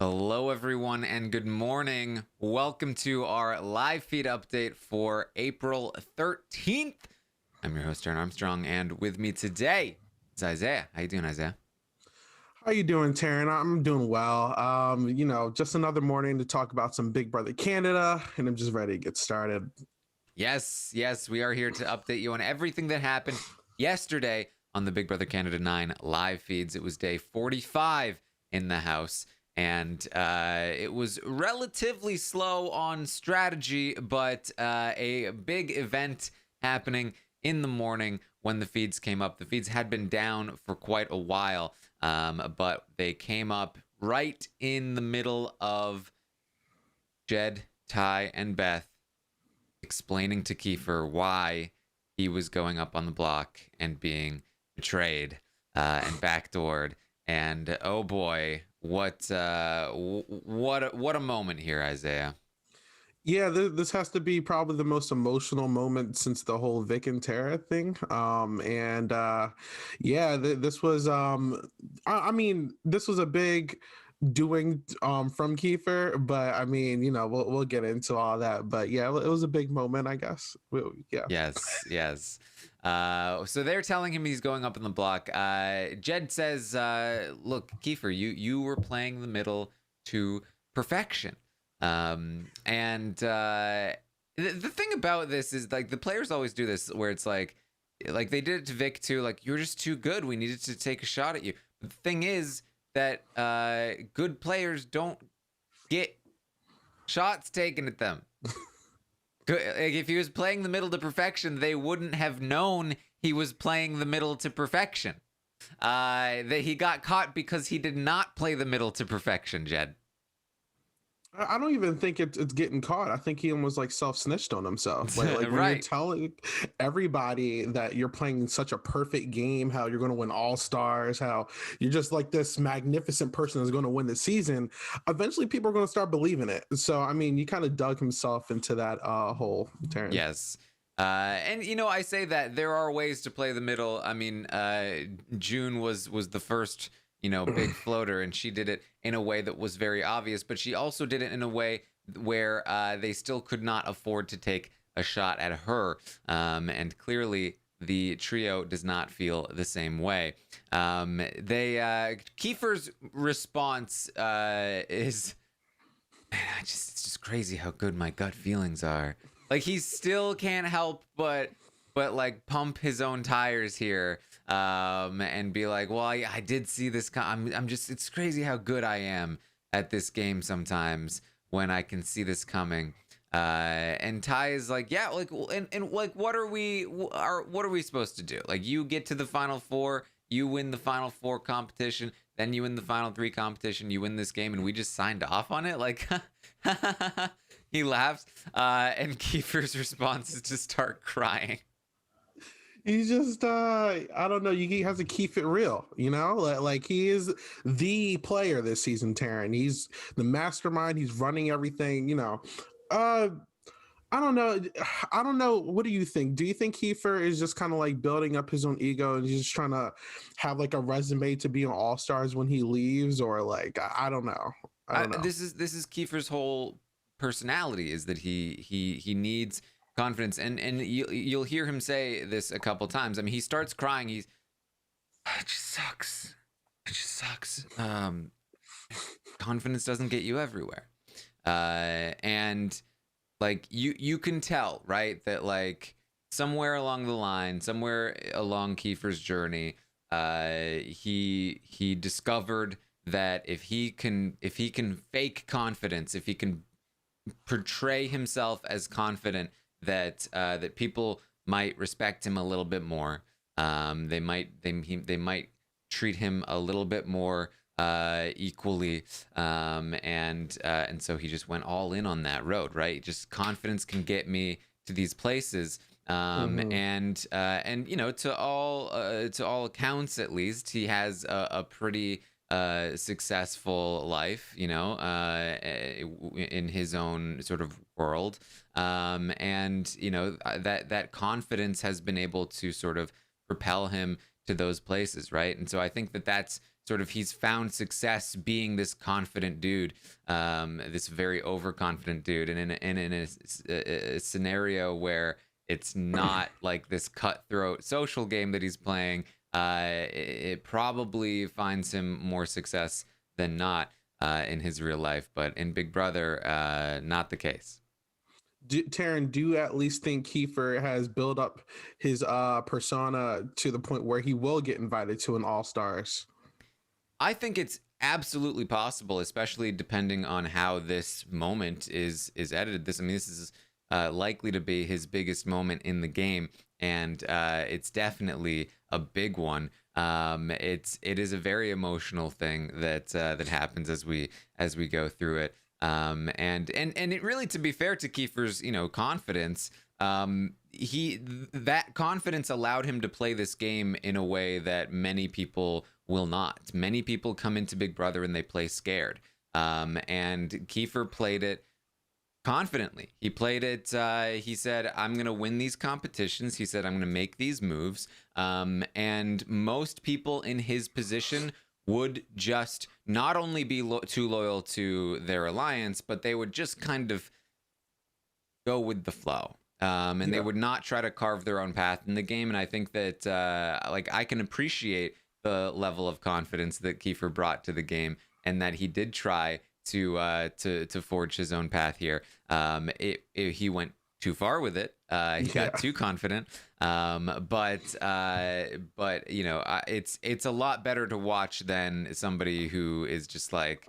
Hello, everyone, and good morning. Welcome to our live feed update for April 13th. I'm your host, Taran Armstrong, and with me today is Isaiah. How you doing, Isaiah? How you doing, Taran? I'm doing well. Just another morning to talk about some Big Brother Canada, and I'm just ready to get started. Yes, we are here to update you on everything that happened yesterday on the Big Brother Canada 9 live feeds. It was day 45 in the house, and it was relatively slow on strategy, but a big event happening in the morning when the feeds came up. The feeds had been down for quite a while, but they came up right in the middle of Jed, Ty, and Beth explaining to Kiefer why he was going up on the block and being betrayed and backdoored. And oh boy, what a moment here, Isaiah. Yeah, this has to be probably the most emotional moment since the whole Vic and Tara thing. This was this was a big doing from Kiefer, but I mean, we'll get into all that. But yeah, it was a big moment, I guess. Yeah. Yes. So they're telling him he's going up in the block. Jed says, "Look, Kiefer, you were playing the middle to perfection." The thing about this is like the players always do this, where it's like they did it to Vic too. Like, you're just too good. We needed to take a shot at you. But the thing is that good players don't get shots taken at them. Like, if he was playing the middle to perfection, they wouldn't have known he was playing the middle to perfection. That he got caught because he did not play the middle to perfection, Jed. I don't even think it's getting caught. I think he almost like self snitched on himself. Like when you're Right. telling everybody that you're playing such a perfect game, how you're going to win all stars, how you're just like this magnificent person that's going to win the season. Eventually, people are going to start believing it. So I mean, you kind of dug himself into that hole, Taryn. Yes. I say that there are ways to play the middle. I mean, June was the first, big floater, and she did it in a way that was very obvious, but she also did it in a way where they still could not afford to take a shot at her. And clearly the trio does not feel the same way. Kiefer's response is, man, it's just crazy how good my gut feelings are. Like, he still can't help but like pump his own tires here, and be like, well, I did see this. I'm just, it's crazy how good I am at this game sometimes when I can see this coming. And Ty is like, yeah, like, and like, what are we supposed to do? Like, you get to the final four, you win the final four competition, then you win the final three competition, you win this game, and we just signed off on it. Like, he laughs, and Kiefer's response is to start crying. He's just I don't know, he has to keep it real, like he is the player this season, Taryn. He's the mastermind, he's running everything, uh I don't know. What do you think? Do you think Kiefer is just kind of like building up his own ego and he's just trying to have like a resume to be on All Stars when he leaves, or like I don't know. I don't know. This is Kiefer's whole personality, is that he needs confidence, and you'll hear him say this a couple times. I mean, he starts crying. It just sucks. It just sucks. Confidence doesn't get you everywhere, and like you can tell, right, that like somewhere along the line, somewhere along Kiefer's journey, he discovered that if he can fake confidence, if he can portray himself as confident, that people might respect him a little bit more. They might treat him a little bit more equally, and so he just went all in on that road, right? Just confidence can get me to these places, Mm-hmm. and to all accounts, at least, he has a pretty successful life, in his own sort of world, and that confidence has been able to sort of propel him to those places, right? And so I think that he's found success being this confident dude, this very overconfident dude, and in a scenario where it's not like this cutthroat social game that he's playing, it probably finds him more success than not in his real life. But in Big Brother, not the case. Taran, do you at least think Kiefer has built up his persona to the point where he will get invited to an All Stars? I think it's absolutely possible, especially depending on how this moment is edited. This is likely to be his biggest moment in the game, and it's definitely a big one. It is a very emotional thing that happens as we go through it. And it really, to be fair to Kiefer's, confidence, that confidence allowed him to play this game in a way that many people will not. Many people come into Big Brother and they play scared. And Kiefer played it confidently. He played it. He said, "I'm going to win these competitions." He said, "I'm going to make these moves." And most people in his position would just not only be too loyal to their alliance, but they would just kind of go with the flow. They would not try to carve their own path in the game. And I think that I can appreciate the level of confidence that Kiefer brought to the game, and that he did try to forge his own path here. He went too far with it. He got too confident. But it's a lot better to watch than somebody who is just like,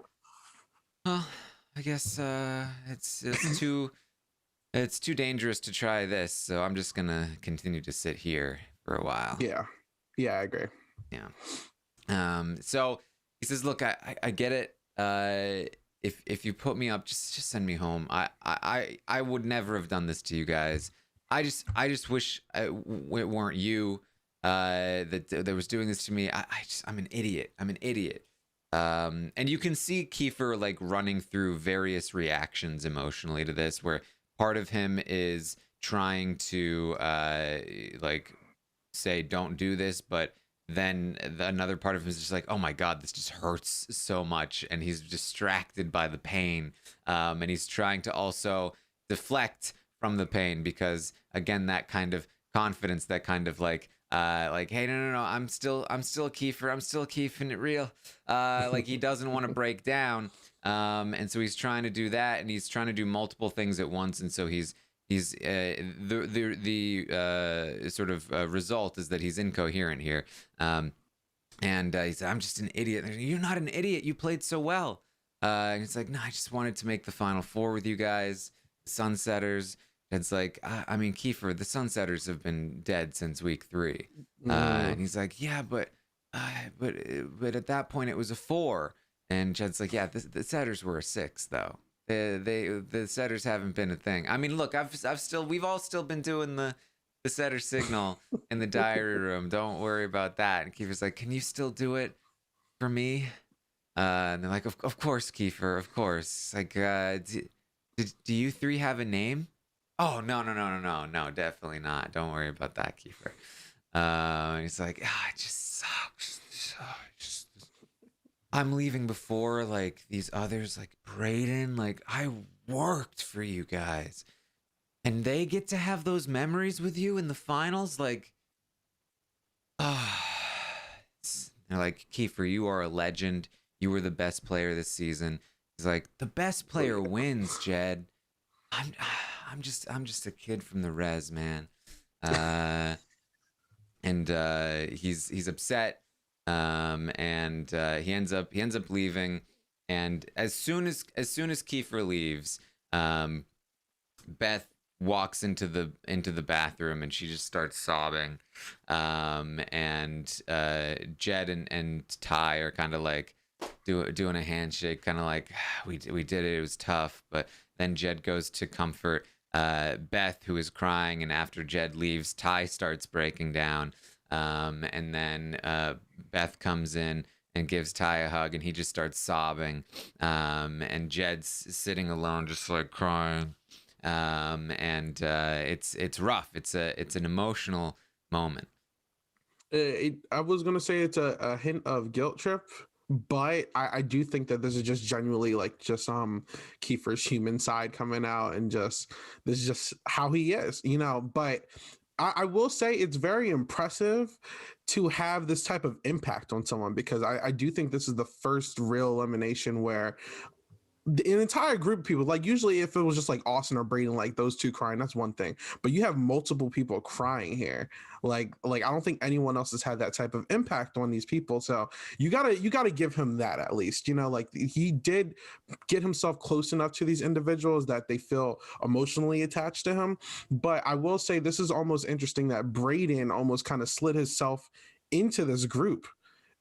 well, I guess it's too dangerous to try this, so I'm just gonna continue to sit here for a while. Yeah, I agree. Yeah. So he says, "Look, I get it. If you put me up, just send me home. I would never have done this to you guys. I just wish it weren't you that was doing this to me. I'm an idiot. I'm an idiot." And you can see Kiefer like running through various reactions emotionally to this, where part of him is trying to say don't do this, but then another part of him is just like, oh my god, this just hurts so much, and he's distracted by the pain, and he's trying to also deflect from the pain, because again, that kind of confidence, that kind of like hey, no, I'm still Kiefer, I'm still keeping it real, like he doesn't want to break down, and so he's trying to do that, and he's trying to do multiple things at once, and so he's the sort of result is that he's incoherent here, and he said, "I'm just an idiot." "You're not an idiot. You played so well." And he's like, "No, I just wanted to make the final four with you guys, the Sunsetters." It's like, I mean, Kiefer, the Sunsetters have been dead since week 3, and he's like, "Yeah, but at that point it was a 4." And Jed's like, "Yeah, the Setters were a 6, though. The Setters haven't been a thing. I mean, look, we've all still been doing the Setter signal in the diary room. Don't worry about that." And Kiefer's like, "Can you still do it for me?" And they're like, of course, Kiefer, of course. Like, do you 3 have a name?" "Oh, no, definitely not. Don't worry about that, Kiefer." And he's like, "It just sucks. I'm leaving before like these others, like Brayden. Like, I worked for you guys, and they get to have those memories with you in the finals. Like, they're like, Kiefer, you are a legend. You were the best player this season." He's like, "The best player wins, Jed. I'm just a kid from the res, man." And he's upset. And he ends up leaving, and as soon as Kiefer leaves, Beth walks into the bathroom, and she just starts sobbing, and Jed and Ty are kind of like doing a handshake, kind of like, we did it, it was tough. But then Jed goes to comfort Beth, who is crying, and after Jed leaves, Ty starts breaking down. And then Beth comes in and gives Ty a hug, and he just starts sobbing. And Jed's sitting alone, just like crying. And it's rough. It's an emotional moment. I was gonna say it's a hint of guilt trip, but I do think that this is just genuinely like just Kiefer's human side coming out, and just this is just how he is, you know. But I will say it's very impressive to have this type of impact on someone, because I do think this is the first real elimination where an entire group of people, like usually if it was just like Austin or Braden, like those two crying, that's one thing, but you have multiple people crying here. Like I don't think anyone else has had that type of impact on these people, so you gotta give him that, at least, you know, like he did get himself close enough to these individuals that they feel emotionally attached to him. But I will say this is almost interesting that Braden almost kind of slid himself into this group,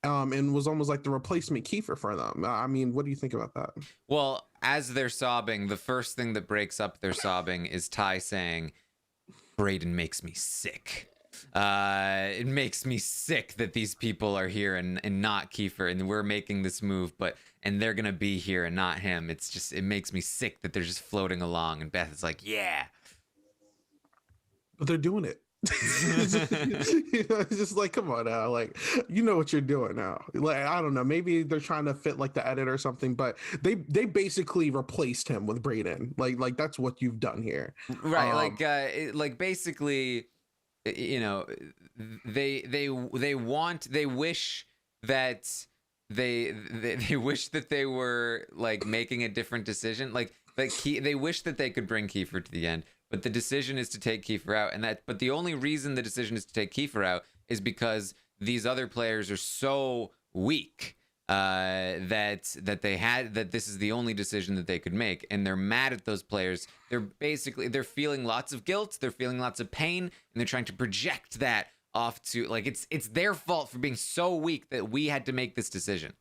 and was almost like the replacement Kiefer for them. I mean, what do you think about that? Well, as they're sobbing, the first thing that breaks up their sobbing is Ty saying, Braden makes me sick. It makes me sick that these people are here and not Kiefer, and we're making this move, and they're gonna be here and not him. It's just, it makes me sick that they're just floating along. And Beth is like, yeah. But they're doing it. It's just like, come on now, like, you know what you're doing now. Like, I don't know, maybe they're trying to fit like the edit or something, but they basically replaced him with Braden. Like that's what you've done here, Right? Like basically, you know, they wish that they wish that they were like making a different decision. Like they wish that they could bring Kiefer to the end, but the decision is to take Kiefer out, but the only reason the decision is to take Kiefer out is because these other players are so weak, that this is the only decision that they could make, and they're mad at those players. They're feeling lots of guilt, they're feeling lots of pain, and they're trying to project that off to, like, it's their fault for being so weak that we had to make this decision.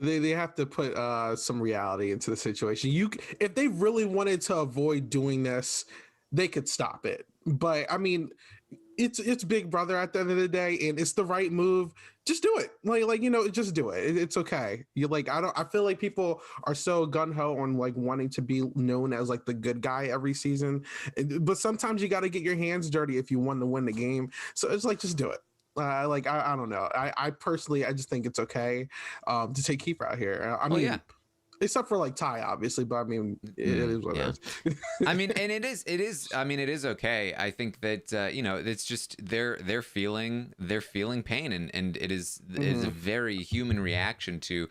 They have to put some reality into the situation. If they really wanted to avoid doing this, they could stop it. But I mean, it's Big Brother at the end of the day, and it's the right move. Just do it. Like you know, just do it. It's okay. You like I feel like people are so gun ho on like wanting to be known as like the good guy every season, but sometimes you got to get your hands dirty if you want to win the game. So it's like, just do it. Like I don't know. I personally, I just think it's okay to take Kiefer out here. I mean, yeah. Except for like Ty, obviously, but I mean, it is what it is. I mean, and it is. I mean, it is okay. I think that you know, it's just they're feeling pain, and it is a very human reaction to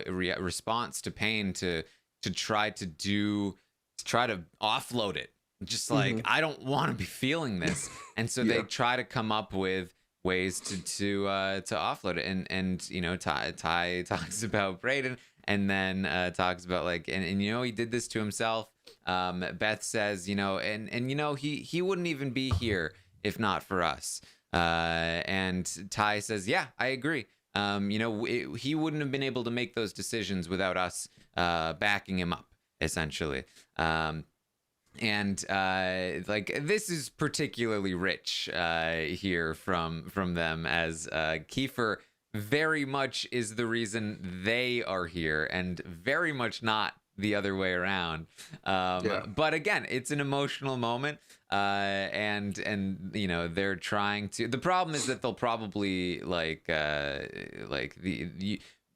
response to pain to try to offload it. Just like, I don't want to be feeling this, and so they try to come up with ways to offload it, and you know, Ty talks about Braden, and then talks about like, and you know, he did this to himself. Beth says, you know, and you know, he wouldn't even be here if not for us. And Ty says, yeah, I agree. You know, he wouldn't have been able to make those decisions without us backing him up, essentially. And like, this is particularly rich here from them, as Kiefer very much is the reason they are here, and very much not the other way around. But again, it's an emotional moment, and you know, they're trying to. The problem is that they'll probably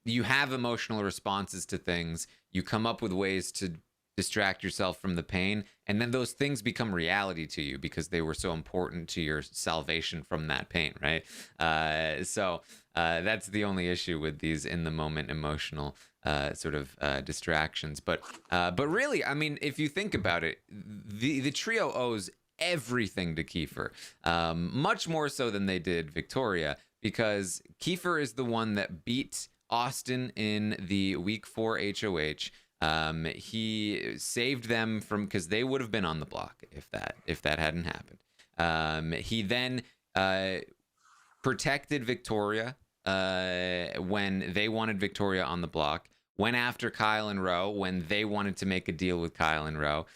you have emotional responses to things. You come up with ways to distract yourself from the pain, and then those things become reality to you because they were so important to your salvation from that pain, right? So that's the only issue with these in the moment emotional sort of distractions. But really, I mean, if you think about it, the trio owes everything to Kiefer, much more so than they did Victoria, because Kiefer is the one that beat Austin in the week 4 HOH. He saved them from, because they would have been on the block if that hadn't happened. He then protected Victoria when they wanted Victoria on the block. Went after Kyle and Roe when they wanted to make a deal with Kyle and Roe.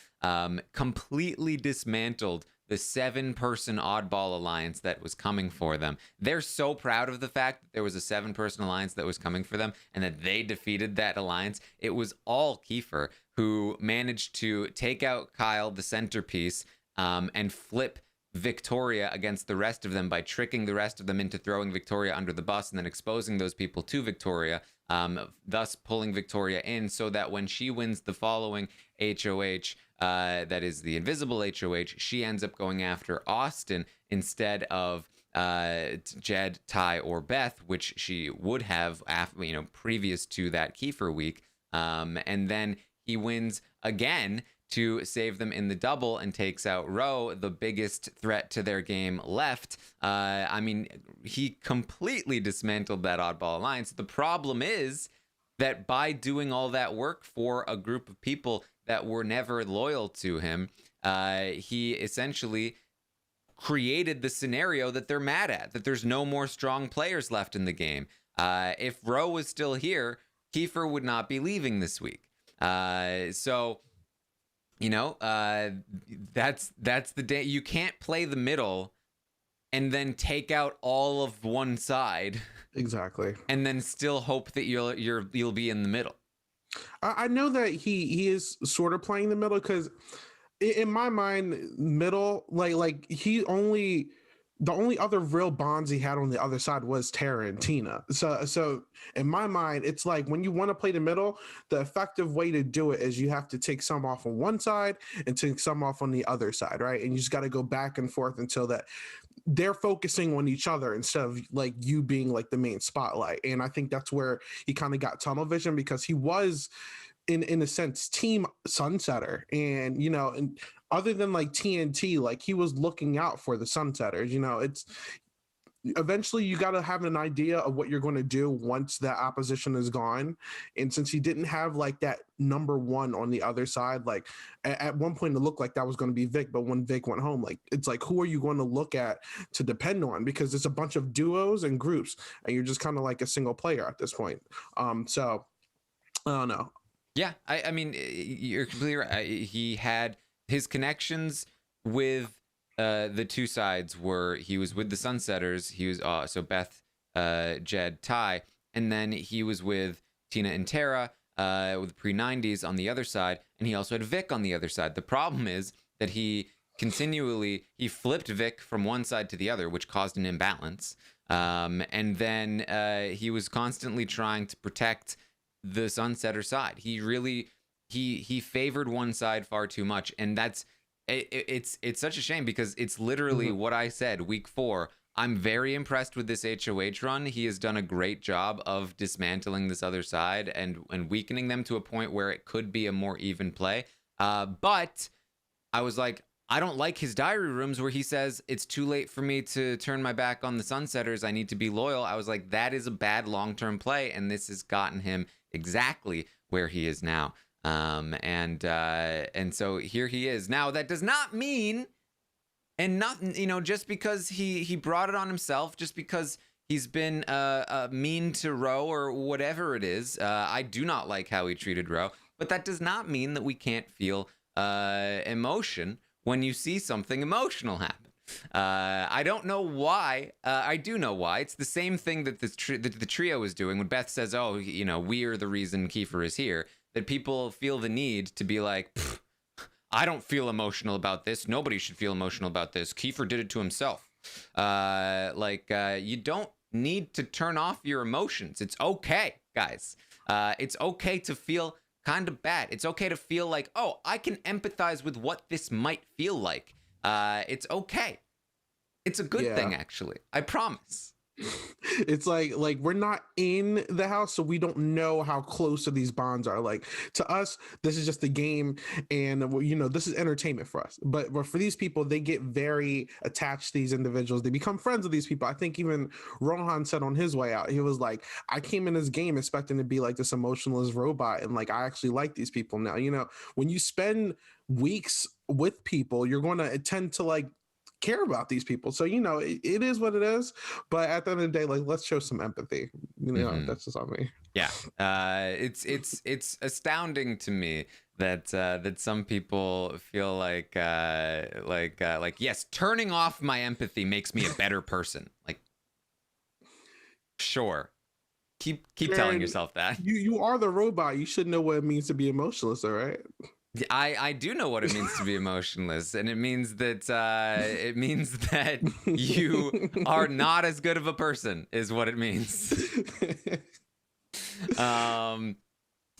Completely dismantled the 7-person oddball alliance that was coming for them. They're so proud of the fact that there was a 7-person alliance that was coming for them, and that they defeated that alliance. It was all Kiefer who managed to take out Kyle, the centerpiece, and flip Victoria against the rest of them by tricking the rest of them into throwing Victoria under the bus and then exposing those people to Victoria, thus pulling Victoria in so that when she wins the following HOH, that is the invisible HOH, she ends up going after Austin instead of Jed, Ty, or Beth, which she would have after, previous to that Kiefer week. And then he wins again to save them in the double and takes out Roe, the biggest threat to their game left. He completely dismantled that Oddball Alliance. The problem is that by doing all that work for a group of people that were never loyal to him, he essentially created the scenario that they're mad at, that there's no more strong players left in the game. If Roe was still here, Kiefer would not be leaving this week. That's the day. You can't play the middle and then take out all of one side. Exactly. And then still hope that you'll be in the middle. I know that he is sort of playing the middle because in my mind, middle, like the only other real bonds he had on the other side was Tara and Tina. So in my mind, it's like when you want to play the middle, the effective way to do it is you have to take some off on one side and take some off on the other side, right? And you just got to go back and forth until that they're focusing on each other instead of like you being like the main spotlight. And I think that's where he kind of got tunnel vision because he was in a sense team Sunsetter, and and other than like TNT, like he was looking out for the Sunsetters. It's eventually you got to have an idea of what you're going to do once that opposition is gone. And since he didn't have like that number one on the other side, like at one point it looked like that was going to be Vic, but when Vic went home, like it's like who are you going to look at to depend on, because it's a bunch of duos and groups and you're just kind of like a single player at this point. So I don't know. Yeah, I mean, you're completely right. He had his connections with the two sides were he was with the Sunsetters. He was so Beth, Jed, Ty, and then he was with Tina and Tara with pre-90s on the other side, and he also had Vic on the other side. The problem is that he flipped Vic from one side to the other, which caused an imbalance. And then he was constantly trying to protect the Sunsetter side. He favored one side far too much, and it's such a shame because it's literally what I said week 4. I'm very impressed with this HOH run. He has done a great job of dismantling this other side and weakening them to a point where it could be a more even play. But I was like, I don't like his diary rooms where he says it's too late for me to turn my back on the Sunsetters. I need to be loyal. I was like, that is a bad long-term play, and this has gotten him exactly where he is now. And so here he is. Now, that does not mean, and not, just because he brought it on himself, just because he's been mean to Roe or whatever it is. I do not like how he treated Roe, but that does not mean that we can't feel emotion when you see something emotional happen. I don't know why. I do know why. It's the same thing that the trio is doing when Beth says, oh, we are the reason Kiefer is here, that people feel the need to be like, I don't feel emotional about this. Nobody should feel emotional about this. Kiefer did it to himself. You don't need to turn off your emotions. It's okay, guys. It's okay to feel kind of bad. It's okay to feel like, oh, I can empathize with what this might feel like. It's okay. It's a good thing, actually. I promise. It's like we're not in the house, so we don't know how close to these bonds are. Like to us, this is just a game, and this is entertainment for us. But for these people, they get very attached to these individuals. They become friends with these people. I think even Rohan said on his way out, he was like, I came in this game expecting to be like this emotionless robot, and like I actually like these people now. When you spend weeks with people, you're going to tend to like care about these people. So it is what it is, but at the end of the day, like, let's show some empathy. That's just on me. Yeah. It's astounding to me that some people feel like yes, turning off my empathy makes me a better person. Like, sure, keep telling yourself that you are the robot. You should know what it means to be emotionless, all right? I do know what it means to be emotionless, and it means that you are not as good of a person, is what it means.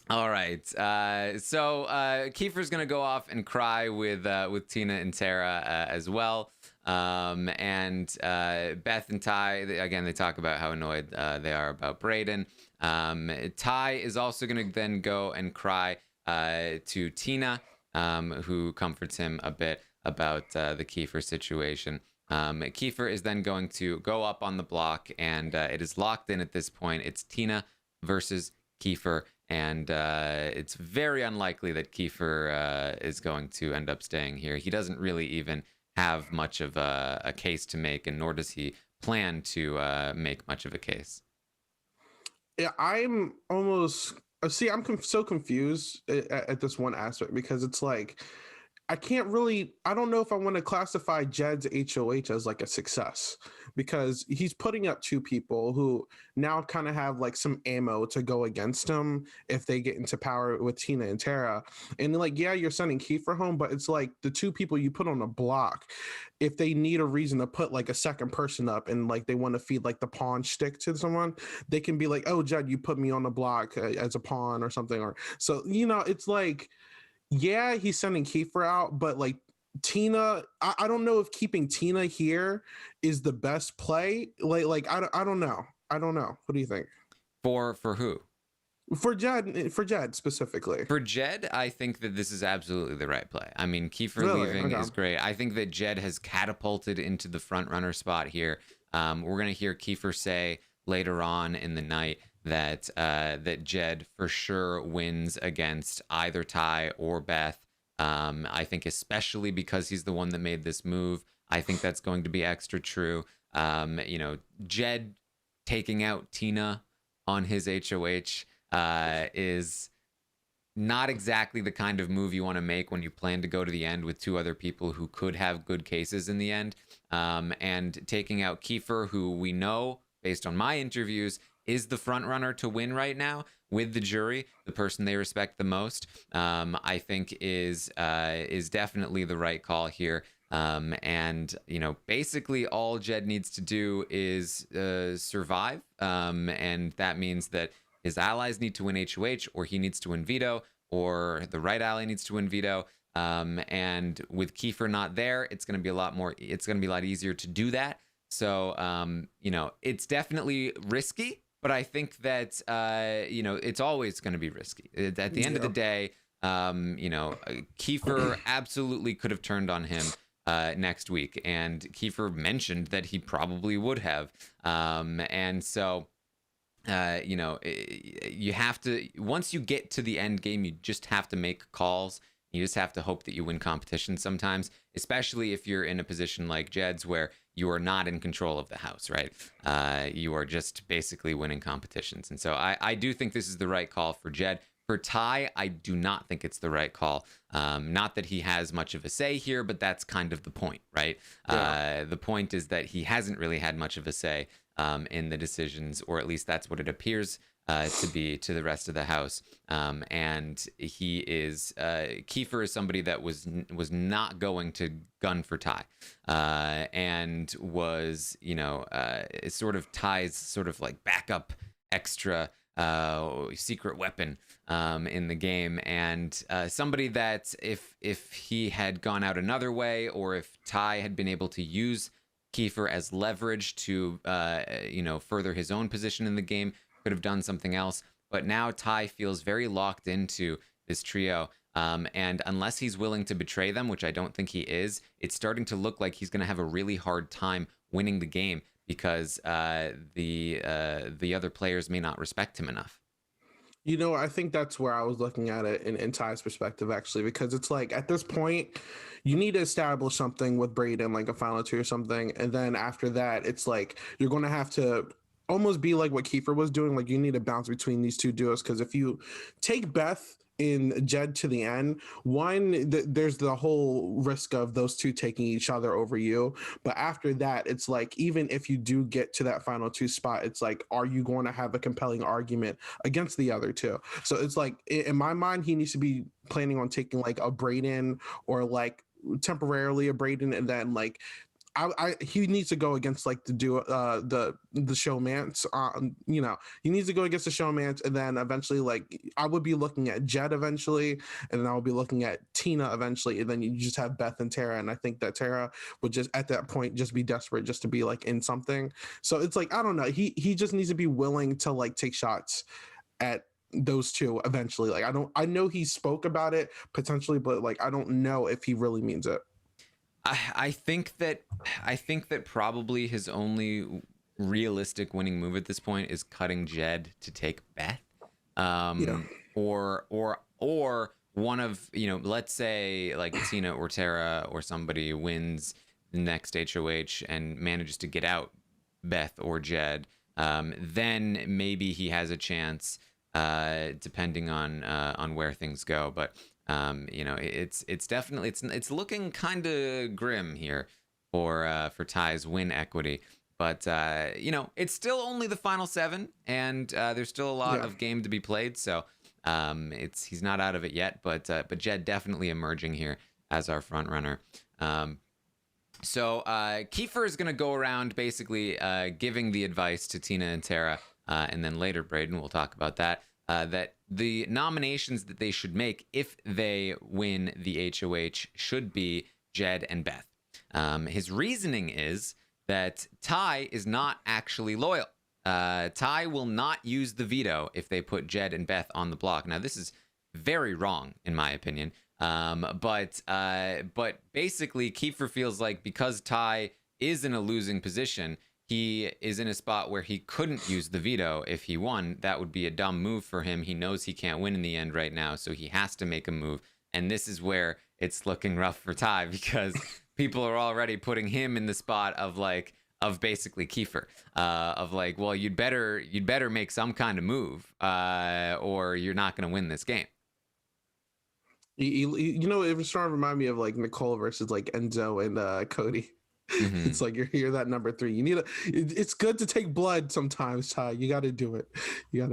All right. So Kiefer's gonna go off and cry with Tina and Tara as well. And Beth and Ty, they talk about how annoyed they are about Brayden. Ty is also gonna then go and cry to Tina, who comforts him a bit about the Kiefer situation. Kiefer is then going to go up on the block, and it is locked in at this point. It's Tina versus Kiefer, and it's very unlikely that Kiefer is going to end up staying here. He doesn't really even have much of a case to make, and nor does he plan to make much of a case. Yeah, I'm almost so confused at this one aspect, because it's like I don't know if I want to classify Jed's HOH as like a success, because he's putting up two people who now kind of have like some ammo to go against him if they get into power with Tina and Tara. And like, yeah, you're sending Kiefer home, but it's like the two people you put on a block, if they need a reason to put like a second person up and like they want to feed like the pawn stick to someone, they can be like, oh, Jed, you put me on the block as a pawn or something. Or so, it's like, yeah, he's sending Kiefer out, but like Tina, I don't know if keeping Tina here is the best play. Like I don't know. I don't know. What do you think? For who? For Jed specifically. For Jed, I think that this is absolutely the right play. I mean, Kiefer leaving is great. I think that Jed has catapulted into the front runner spot here. We're going to hear Kiefer say later on in the night that Jed for sure wins against either Ty or Beth. I think especially because he's the one that made this move. I think that's going to be extra true. Jed taking out Tina on his HOH is not exactly the kind of move you want to make when you plan to go to the end with two other people who could have good cases in the end. And taking out Kiefer, who we know, based on my interviews, is the front runner to win right now with the jury, the person they respect the most, I think is definitely the right call here. And basically all Jed needs to do is survive, and that means that his allies need to win HOH, or he needs to win veto, or the right ally needs to win veto. And with Kiefer not there, it's going to be a lot easier to do that. So it's definitely risky, but I think that it's always going to be risky. At the end of the day, Kiefer absolutely could have turned on him next week, and Kiefer mentioned that he probably would have. And so, you have to, once you get to the end game, you just have to make calls. You just have to hope that you win competitions sometimes, especially if you're in a position like Jed's where you are not in control of the house, right? You are just basically winning competitions. And so I do think this is the right call for Jed. For Ty, I do not think it's the right call. Not that he has much of a say here, but that's kind of the point, right? Yeah. The point is that he hasn't really had much of a say in the decisions, or at least that's what it appears to be to the rest of the house. And he is Kiefer is somebody that was not going to gun for Ty, and was sort of Ty's sort of like backup extra secret weapon in the game, and somebody that if he had gone out another way, or if Ty had been able to use Kiefer as leverage to further his own position in the game, could have done something else. But now Ty feels very locked into this trio, and unless he's willing to betray them, which I don't think he is, it's starting to look like he's going to have a really hard time winning the game, because the other players may not respect him enough. I think that's where I was looking at it in Ty's perspective, actually, because it's like at this point, you need to establish something with Brayden, like a final two or something. And then after that, it's like you're going to have to almost be like what Kiefer was doing. Like you need to bounce between these two duos, because if you take Beth in Jed to the end, there's the whole risk of those two taking each other over you. But after that, it's like, even if you do get to that final two spot, it's like, are you going to have a compelling argument against the other two? So it's like, in my mind, he needs to be planning on taking like a Brayden, or like temporarily a Brayden, and then like he needs to go against like the showmance. He needs to go against the showmance, and then eventually, like, I would be looking at Jed eventually, and then I would be looking at Tina eventually, and then you just have Beth and Tara, and I think that Tara would just at that point just be desperate just to be like in something. So it's like, I don't know. He just needs to be willing to like take shots at those two eventually. Like I know he spoke about it potentially, but like I don't know if he really means it. I think that probably his only realistic winning move at this point is cutting Jed to take Beth, Yeah. or one of, let's say like Tina or Tara or somebody wins the next HOH and manages to get out Beth or Jed, then maybe he has a chance, depending on where things go, but. It's definitely it's looking kind of grim here for Ty's win equity, but it's still only the final 7, and there's still a lot of game to be played, so he's not out of it yet, but Jed definitely emerging here as our front runner. So Kiefer is going to go around basically giving the advice to Tina and Tara, and then later Brayden, we'll talk about that. That the nominations that they should make if they win the HOH should be Jed and Beth. His reasoning is that Ty is not actually loyal. Ty will not use the veto if they put Jed and Beth on the block. Now, this is very wrong, in my opinion. But basically, Kiefer feels like because Ty is in a losing position, he is in a spot where he couldn't use the veto if he won. That would be a dumb move for him. He knows he can't win in the end right now, so he has to make a move. And this is where it's looking rough for Ty, because people are already putting him in the spot of basically Kiefer, of like, well, you'd better make some kind of move, or you're not going to win this game. It was starting to remind me of like Nicole versus like Enzo and Cody. Mm-hmm. It's like you're that number 3. You need it's good to take blood sometimes, Ty. You got to do it. Yeah.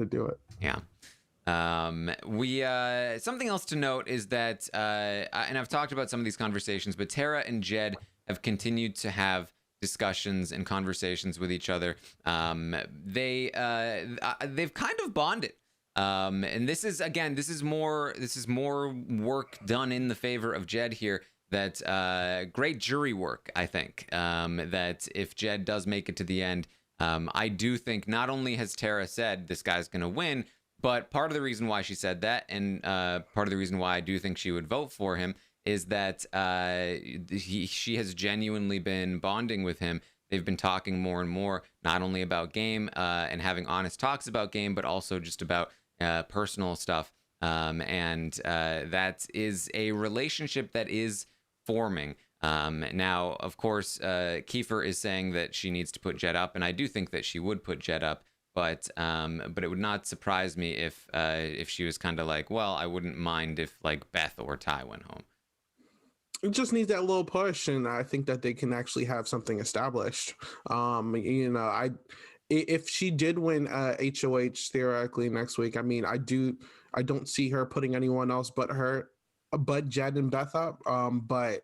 Something else to note is that, and I've talked about some of these conversations, but Tara and Jed have continued to have discussions and conversations with each other. They've kind of bonded. And this is more work done in the favor of Jed here. That great jury work, I think, that if Jed does make it to the end, I do think not only has Tara said this guy's going to win, but part of the reason why she said that, and part of the reason why I do think she would vote for him, is that she has genuinely been bonding with him. They've been talking more and more, not only about game and having honest talks about game, but also just about personal stuff. And that is a relationship that is forming. Now, of course, Kiefer is saying that she needs to put Jed up, and I do think that she would put Jed up, but it would not surprise me if she was kind of like, well, I wouldn't mind if like Beth or Ty went home. It just needs that little push, and I think that they can actually have something established. If she did win HOH theoretically next week, I mean, I don't see her putting anyone else but Jed and Beth up. But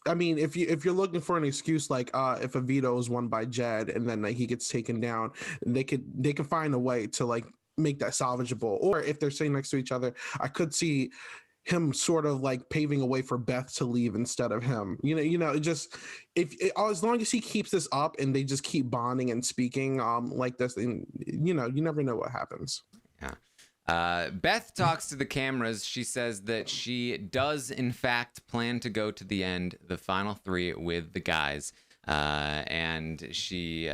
I mean, if you're looking for an excuse, like if a veto is won by Jed and then like he gets taken down, they can find a way to like make that salvageable. Or if they're sitting next to each other, I could see him sort of like paving a way for Beth to leave instead of him. As long as he keeps this up and they just keep bonding and speaking like this, and you never know what happens. Yeah. Beth talks to the cameras. She says that she does in fact plan to go to the end, the final 3 with the guys, and she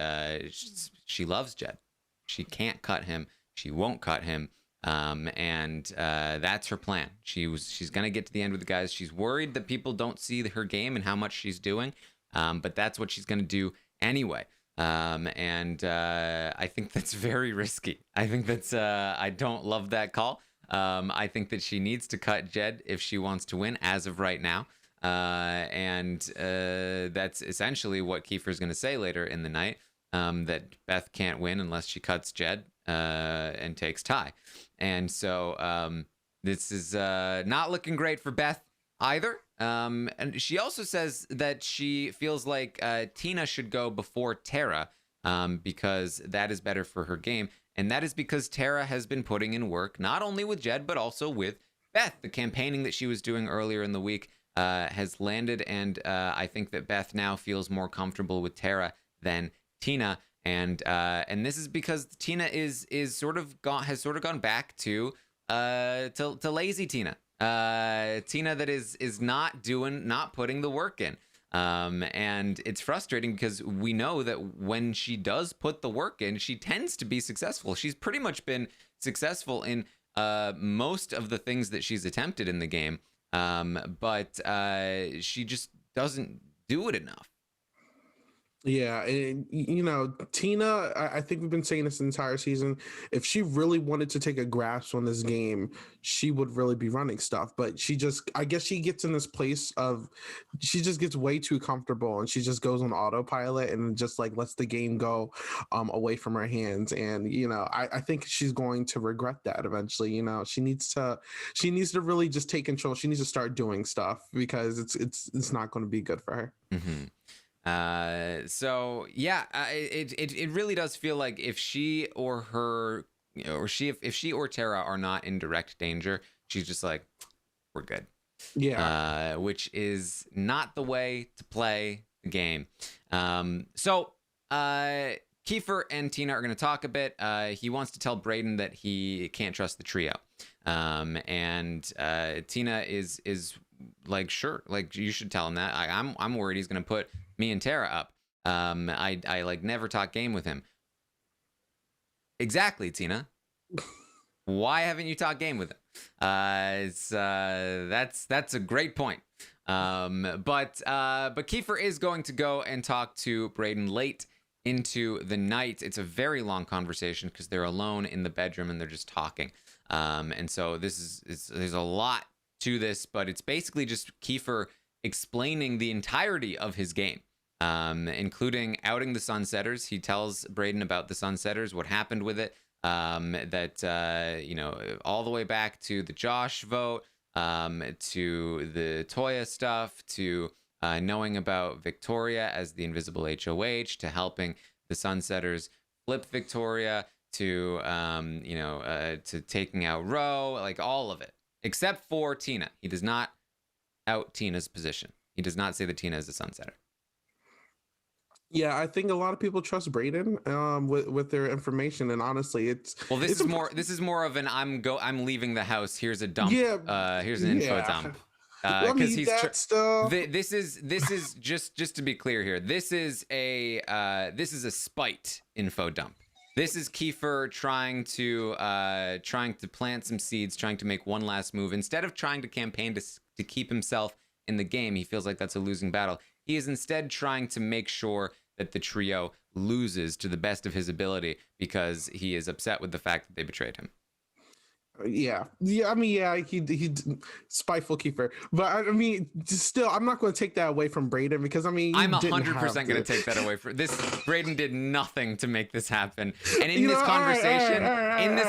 loves Jed. She can't cut him. She won't cut him. And that's her plan. She's gonna get to the end with the guys. She's worried that people don't see her game and how much she's doing, but that's what she's gonna do anyway. And I think that's very risky. I think that's I don't love that call. I think that she needs to cut Jed if she wants to win as of right now. And that's essentially what Kiefer's going to say later in the night, that Beth can't win unless she cuts Jed and takes Ty. And so this is not looking great for Beth either. And she also says that she feels like Tina should go before Tara because that is better for her game. And that is because Tara has been putting in work, not only with Jed, but also with Beth. The campaigning that she was doing earlier in the week has landed, and I think that Beth now feels more comfortable with Tara than Tina. And this is because Tina has sort of gone back to lazy Tina. Tina that is not putting the work in. And it's frustrating because we know that when she does put the work in, she tends to be successful. She's pretty much been successful in most of the things that she's attempted in the game. But she just doesn't do it enough. Yeah, and Tina, I think we've been saying this entire season. If she really wanted to take a grasp on this game, she would really be running stuff. But I guess she gets in this place of, she just gets way too comfortable, and she just goes on autopilot and just like lets the game go away from her hands. And I think she's going to regret that eventually. She needs to really just take control. She needs to start doing stuff because it's not going to be good for her. Mm-hmm. So yeah, it really does feel like if she or Tara are not in direct danger, she's just like, we're good. Yeah. Which is not the way to play the game. So Kiefer and Tina are going to talk a bit. He wants to tell Braden that he can't trust the trio. And Tina is like, sure, like you should tell him that. I'm worried he's going to put me and Tara up. I like never talk game with him. Exactly, Tina. Why haven't you talked game with him? That's a great point. But Kiefer is going to go and talk to Braden late into the night. It's a very long conversation because they're alone in the bedroom and they're just talking. And so there's a lot to this, but it's basically just Kiefer explaining the entirety of his game, including outing the Sunsetters. He tells Braden about the Sunsetters, what happened with it, that all the way back to the Josh vote, to the Toya stuff, to knowing about Victoria as the invisible HOH, to helping the Sunsetters flip Victoria, to to taking out Ro, like all of it, except for Tina. He does not out Tina's position. He does not say that Tina is a Sunsetter. Yeah, I think a lot of people trust Braden with their information, and honestly, this is more of an I'm leaving the house. Here's a dump. Yeah, here's an info dump. Because this is just to be clear here. This is a spite info dump. This is Kiefer trying to plant some seeds, trying to make one last move. Instead of trying to campaign to keep himself in the game, he feels like that's a losing battle. He is instead trying to make sure that the trio loses to the best of his ability because he is upset with the fact that they betrayed him. Yeah. I mean, he spiteful Kiefer, but I mean, still, I'm not going to take that away from Braden because I'm 100% going to take that away from this. Braden did nothing to make this happen, and in this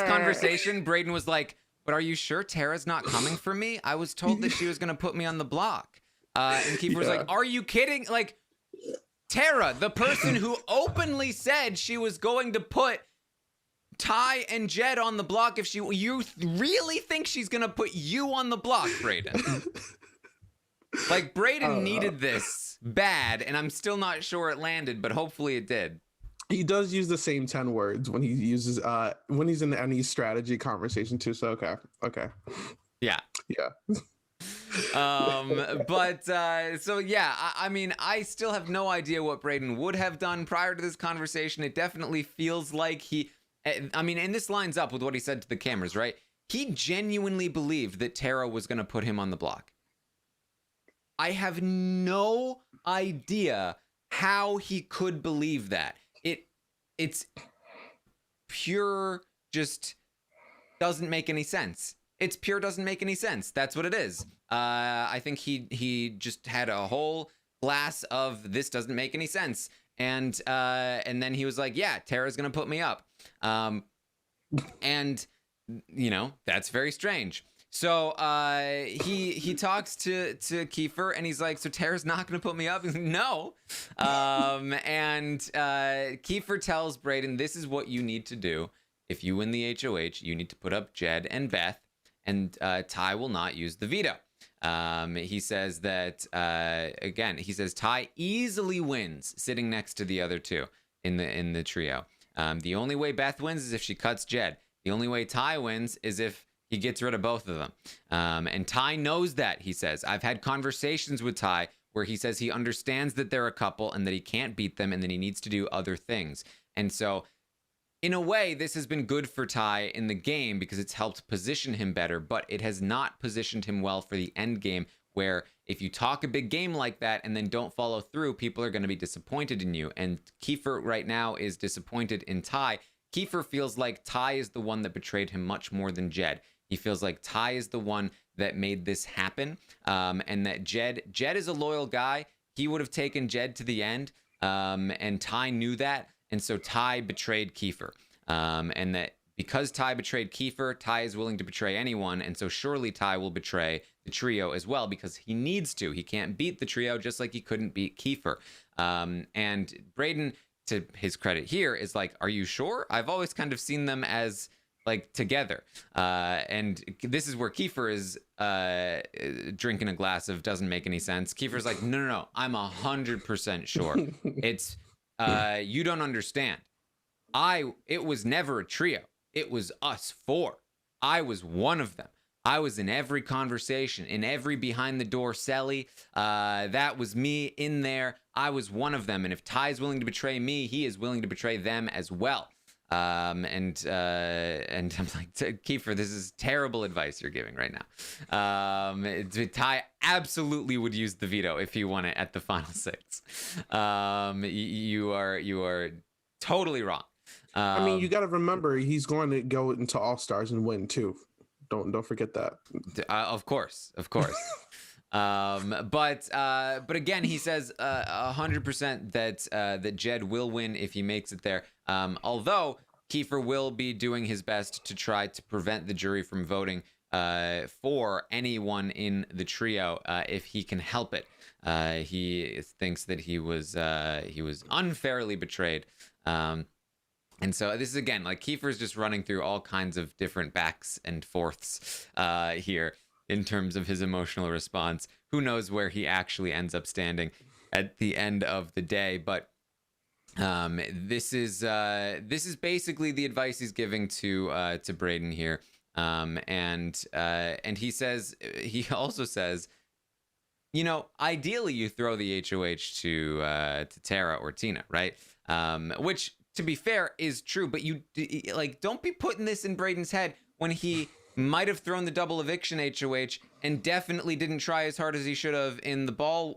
conversation, Braden was like, "But are you sure Tara's not coming for me? I was told that she was going to put me on the block." And Kiefer was like, "Are you kidding? Like, Tara, the person who openly said she was going to put Ty and Jed on the block, you really think she's gonna put you on the block, Braden?" Like, Braden needed this bad, and I'm still not sure it landed, but hopefully it did. He does use the same 10 words when he uses when he's in any strategy conversation too. So okay. Yeah. So yeah, I mean, I still have no idea what Braden would have done prior to this conversation. It definitely feels like and this lines up with what he said to the cameras, right? He genuinely believed that Tara was going to put him on the block. I have no idea how he could believe that. it's pure, just doesn't make any sense. It's pure doesn't make any sense. That's what it is. I think he just had a whole glass of this doesn't make any sense, and then he was like, yeah, Tara's gonna put me up, and that's very strange. So he talks to Kiefer, and he's like, so Tara's not gonna put me up? He's like, no. And Kiefer tells Brayden, this is what you need to do. If you win the HOH, you need to put up Jed and Beth, and Ty will not use the veto. He says that, again, he says Ty easily wins sitting next to the other two in the trio. The only way Beth wins is if she cuts Jed. The only way Ty wins is if he gets rid of both of them. And Ty knows that, he says. I've had conversations with Ty where he says he understands that they're a couple and that he can't beat them and that he needs to do other things. And so, in a way, this has been good for Ty in the game because it's helped position him better, but it has not positioned him well for the end game, where if you talk a big game like that and then don't follow through, people are going to be disappointed in you. And Kiefer right now is disappointed in Ty. Kiefer feels like Ty is the one that betrayed him much more than Jed. He feels like Ty is the one that made this happen, and that Jed is a loyal guy. He would have taken Jed to the end, and Ty knew that. And so Ty betrayed Kiefer, and that because Ty betrayed Kiefer, Ty is willing to betray anyone, and so surely Ty will betray the trio as well because he needs to. He can't beat the trio just like he couldn't beat Kiefer. And Brayden, to his credit here, is like, are you sure? I've always kind of seen them as like together. And this is where Kiefer is drinking a glass of doesn't make any sense. Kiefer's like, no, I'm 100% sure. It's you don't understand. It was never a trio. It was us four. I was one of them. I was in every conversation, in every behind the door celly. That was me in there. I was one of them. And if Ty's willing to betray me, he is willing to betray them as well. And I'm like, Kiefer, this is terrible advice you're giving right now. Ty absolutely would use the veto if he won it at the final six. You are totally wrong. I mean, you got to remember he's going to go into All Stars and win too. Don't forget that. Of course. But again, he says 100% that Jed will win if he makes it there. Although Kiefer will be doing his best to try to prevent the jury from voting for anyone in the trio if he can help it. He thinks that he was unfairly betrayed. And so this is, again, like, Kiefer's just running through all kinds of different backs and forths here in terms of his emotional response. Who knows where he actually ends up standing at the end of the day? But this is basically the advice he's giving to Brayden here. And he also says, ideally you throw the HOH to Tara or Tina, right? Which, to be fair, is true, but you don't be putting this in Brayden's head when he might have thrown the double eviction HOH and definitely didn't try as hard as he should have in the ball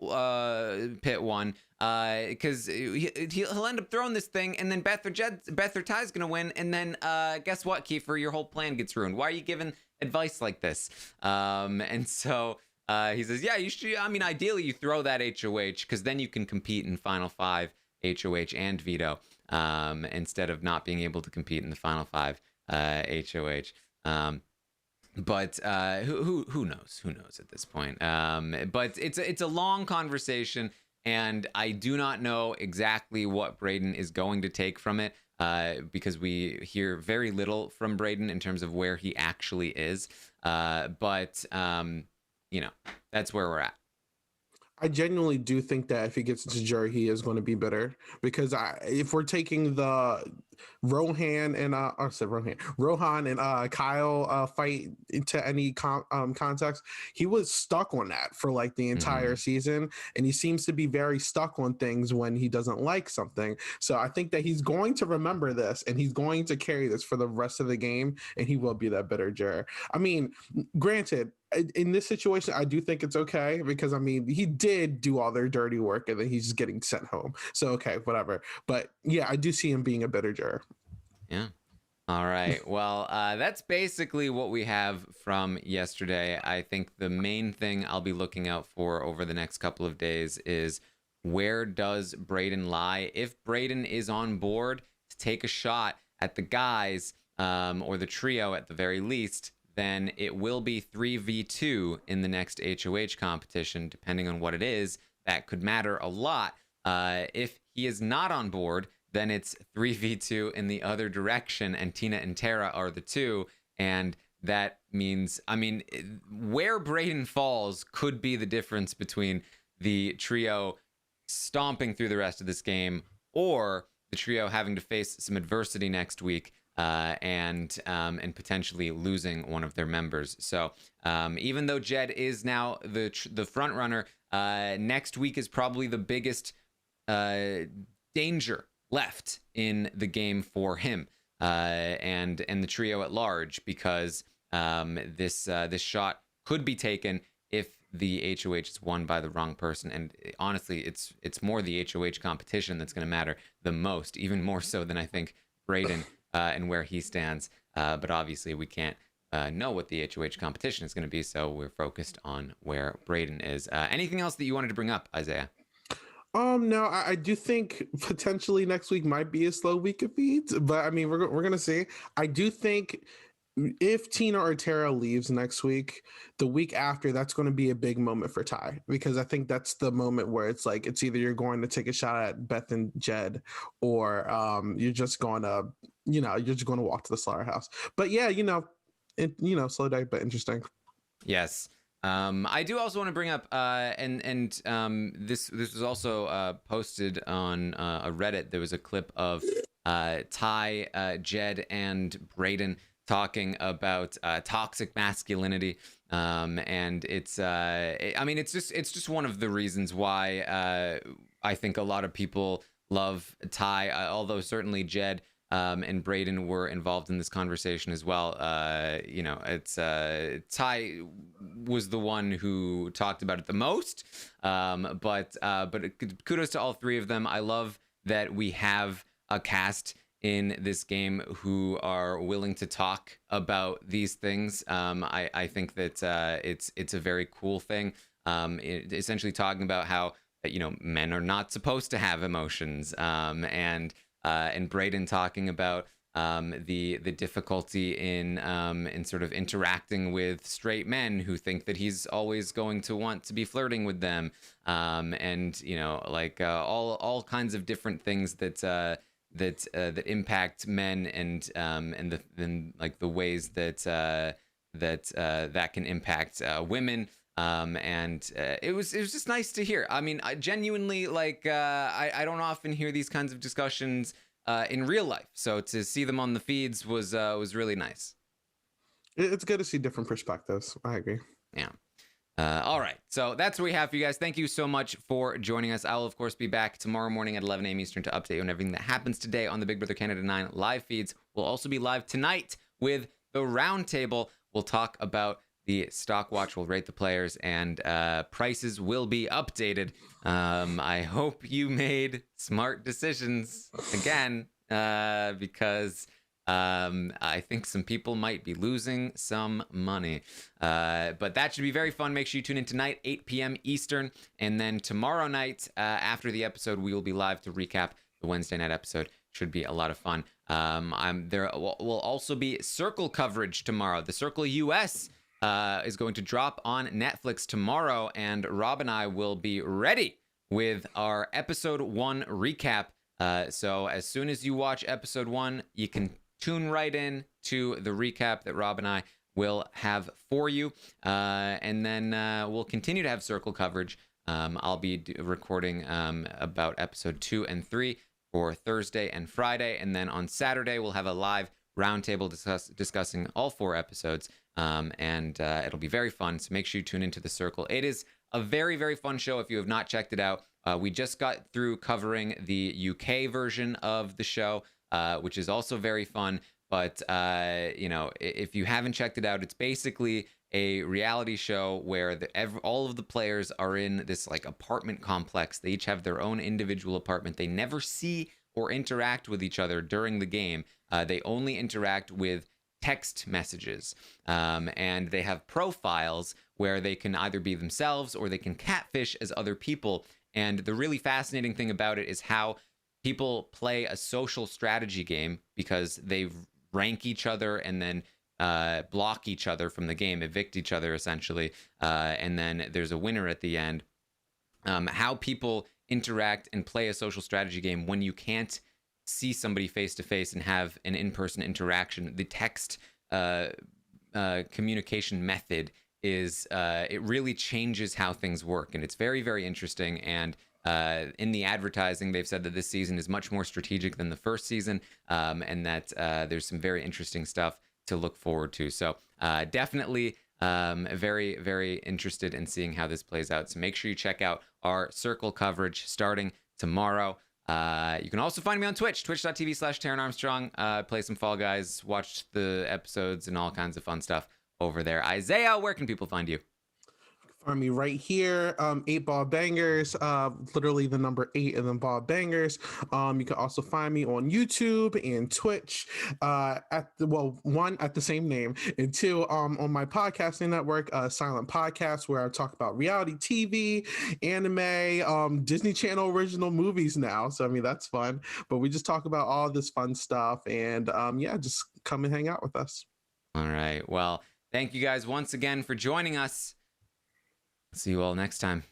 pit one, because he'll end up throwing this thing, and then Beth or Ty's gonna win, and then guess what, Kiefer, your whole plan gets ruined. Why are you giving advice like this? And so he says, yeah, you should. I mean, ideally you throw that HOH because then you can compete in Final Five HOH and veto, instead of not being able to compete in the Final Five HOH. But who knows? Who knows at this point? But it's a long conversation, and I do not know exactly what Brayden is going to take from it, because we hear very little from Brayden in terms of where he actually is. But that's where we're at. I genuinely do think that if he gets into jury, he is going to be bitter, because if we're taking the Rohan and Rohan and Kyle fight into any context, he was stuck on that for like the entire season, and he seems to be very stuck on things when he doesn't like something. So I think that he's going to remember this, and he's going to carry this for the rest of the game, and he will be that bitter juror. I mean, granted, in this situation, I do think it's okay because I mean he did do all their dirty work and then he's just getting sent home. So okay, whatever. But yeah, I do see him being a bitter juror. Yeah. All right. Well, that's basically what we have from yesterday. I think the main thing I'll be looking out for over the next couple of days is where does Brayden lie? If Brayden is on board to take a shot at the guys or the trio at the very least, then it will be 3v2 in the next HOH competition, depending on what it is. That could matter a lot. If he is not on board, then it's 3v2 in the other direction, and Tina and Tara are the two. And that means, I mean, where Brayden falls could be the difference between the trio stomping through the rest of this game or the trio having to face some adversity next week. And potentially losing one of their members. So even though Jed is now the front runner, next week is probably the biggest danger left in the game for him and the trio at large, because this shot could be taken if the HOH is won by the wrong person. And honestly, it's more the HOH competition that's going to matter the most, even more so than I think Brayden. And where he stands. But obviously we can't know what the HOH competition is going to be, so we're focused on where Brayden is. Anything else that you wanted to bring up, Isaiah? No, I do think potentially next week might be a slow week of feeds, but I mean, we're going to see. I do think if Tina or Tara leaves next week, the week after, that's going to be a big moment for Ty, because I think that's the moment where it's like, it's either you're going to take a shot at Beth and Jed, or you're just going to, you're just going to walk to the slaughterhouse. But yeah, slow day, but interesting. Yes. I do also want to bring up, this was also posted on a Reddit. There was a clip of Ty, Jed, and Brayden talking about toxic masculinity, and it's it's just one of the reasons why I think a lot of people love Ty, although certainly Jed and Brayden were involved in this conversation as well. It's Ty was the one who talked about it the most, but kudos to all three of them. I love that we have a cast in this game who are willing to talk about these things. I think that it's a very cool thing. Essentially talking about how men are not supposed to have emotions, and Brayden talking about the difficulty in sort of interacting with straight men who think that he's always going to want to be flirting with them, and all kinds of different things that impact men, and the ways that can impact women. It was just nice to hear. I mean, I genuinely I don't often hear these kinds of discussions in real life, so to see them on the feeds was really nice. It's good to see different perspectives. I agree. Yeah. All right, so that's what we have for you guys. Thank you so much for joining us. I will, of course, be back tomorrow morning at 11 a.m. Eastern to update you on everything that happens today on the Big Brother Canada 9 live feeds. We'll also be live tonight with the Roundtable. We'll talk about the stock watch. We'll rate the players, and prices will be updated. I hope you made smart decisions again, because I think some people might be losing some money. But that should be very fun. Make sure you tune in tonight, 8 p.m. Eastern. And then tomorrow night, after the episode, we will be live to recap the Wednesday night episode. Should be a lot of fun. There will also be Circle coverage tomorrow. The Circle US is going to drop on Netflix tomorrow, and Rob and I will be ready with our episode 1 recap. So as soon as you watch episode 1, you can tune right in to the recap that Rob and I will have for you. And then we'll continue to have Circle coverage. I'll be recording about episode 2 and 3 for Thursday and Friday. And then on Saturday, we'll have a live roundtable discussing all 4 episodes. And it'll be very fun. So make sure you tune into The Circle. It is a very, very fun show if you have not checked it out. We just got through covering the UK version of the show, which is also very fun. But, if you haven't checked it out, it's basically a reality show where all of the players are in this like apartment complex. They each have their own individual apartment. They never see or interact with each other during the game. They only interact with text messages. And they have profiles where they can either be themselves or they can catfish as other people. And the really fascinating thing about it is how people play a social strategy game because they rank each other and then block each other from the game, evict each other essentially, and then there's a winner at the end. How people interact and play a social strategy game when you can't see somebody face to face and have an in-person interaction. The text communication method is it really changes how things work, and it's very, very interesting. And in the advertising, they've said that this season is much more strategic than the first season, and that there's some very interesting stuff to look forward to. So definitely very, very interested in seeing how this plays out. So make sure you check out our Circle coverage starting tomorrow. You can also find me on Twitch, twitch.tv/Taran Armstrong. Play some Fall Guys, watch the episodes and all kinds of fun stuff over there. Isaiah, where can people find you? Find me right here, 8 Ball Bangers, literally the number 8 and then Ball Bangers. You can also find me on YouTube and Twitch, one at the same name, and 2 on my podcasting network, Silent Podcast, where I talk about reality TV, anime, Disney Channel original movies now. So I mean that's fun, but we just talk about all this fun stuff, and just come and hang out with us. All right. Well, thank you guys once again for joining us. See you all next time.